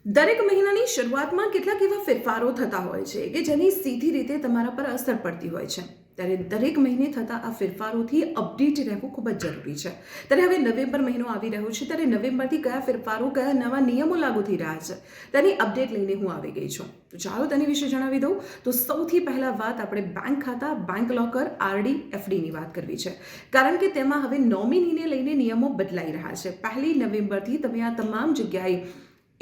દરેક મહિનાની શરૂઆતમાં કેટલાક એવા ફેરફારો થતા હોય છે કે જેની સીધી રીતે તમારા પર અસર પડતી હોય છે. ત્યારે દરેક મહિને થતા આ ફેરફારોથી અપડેટ રહેવું ખૂબ જ જરૂરી છે. ત્યારે હવે નવેમ્બર મહિનો આવી રહ્યો છે, ત્યારે નવેમ્બરથી કયા ફેરફારો, કયા નવા નિયમો લાગુ થઈ રહ્યા છે તેની અપડેટ લઈને હું આવી ગઈ છું. તો ચાલો તેની વિશે જણાવી દઉં. તો સૌથી પહેલા વાત આપણે બેંક ખાતા, બેંક લોકર, આરડી, એફડીની વાત કરવી છે. કારણ કે તેમાં હવે નોમિનીને લઈને નિયમો બદલાઈ રહ્યા છે. 1 નવેમ્બરથી તમે આ તમામ જગ્યાએ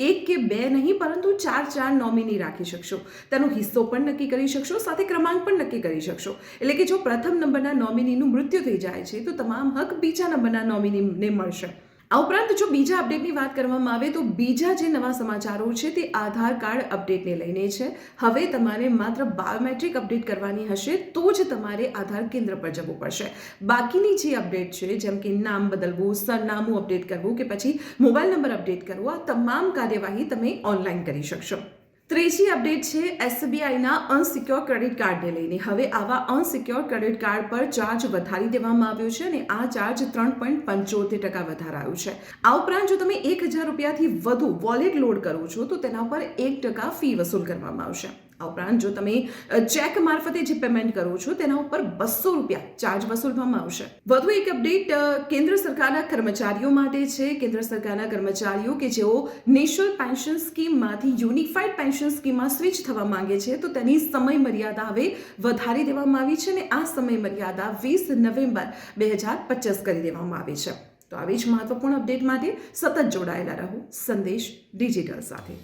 એક કે બે નહીં પરંતુ ચાર નોમિની રાખી શકશો. તેનો હિસ્સો પણ નક્કી કરી શકશો, સાથે ક્રમાંક પણ નક્કી કરી શકશો. એટલે કે જો પ્રથમ નંબરના નોમિનીનું મૃત્યુ થઈ જાય છે તો તમામ હક બીજા નંબરના નોમિનીને મળશે. આ ઉપરાંત જો બીજા અપડેટની વાત કરવામાં આવે તો બીજા જે નવા સમાચારો છે તે આધાર કાર્ડ અપડેટને લઈને છે. હવે તમારે માત્ર બાયોમેટ્રિક અપડેટ કરવાની હશે તો જ તમારે આધાર કેન્દ્ર પર જવું પડશે. બાકીની જે અપડેટ છે, જેમ કે નામ બદલવું, સરનામું અપડેટ કરવું કે પછી મોબાઈલ નંબર અપડેટ કરવો, આ તમામ કાર્યવાહી તમે ઓનલાઈન કરી શકશો. ત્રીજી અપડેટ છે એસબીઆઈના અનસિક્યોર ક્રેડિટ કાર્ડને લઈને. હવે આવા અનસિક્યોર ક્રેડિટ કાર્ડ પર ચાર્જ વધારી દેવામાં આવ્યો છે અને આ ચાર્જ 3.75% વધારાયો છે. આ ઉપરાંત જો તમે 1000 રૂપિયાથી વધુ વોલેટ લોડ કરો છો તો તેના પર 1% ફી વસૂલ કરવામાં આવશે. આ ઉપરાંત જો તમે ચેક મારફતે જે પેમેન્ટ કરો છો તેના ઉપર 200 રૂપિયા ચાર્જ વસૂલવામાં આવશે. વધુ એક અપડેટ કેન્દ્ર સરકારના કર્મચારીઓ માટે છે. કેન્દ્ર સરકારના કર્મચારીઓ કે જેઓ નેશનલ પેન્શન સ્કીમમાંથી યુનિફાઈડ પેન્શન સ્કીમમાં સ્વિચ થવા માંગે છે તો તેની સમય મર્યાદા હવે વધારી દેવામાં આવી છે અને આ સમય મર્યાદા 20 નવેમ્બર 2025 કરી દેવામાં આવી છે. તો આવી જ મહત્વપૂર્ણ અપડેટ માટે સતત જોડાયેલા રહો સંદેશ ડિજિટલ સાથે.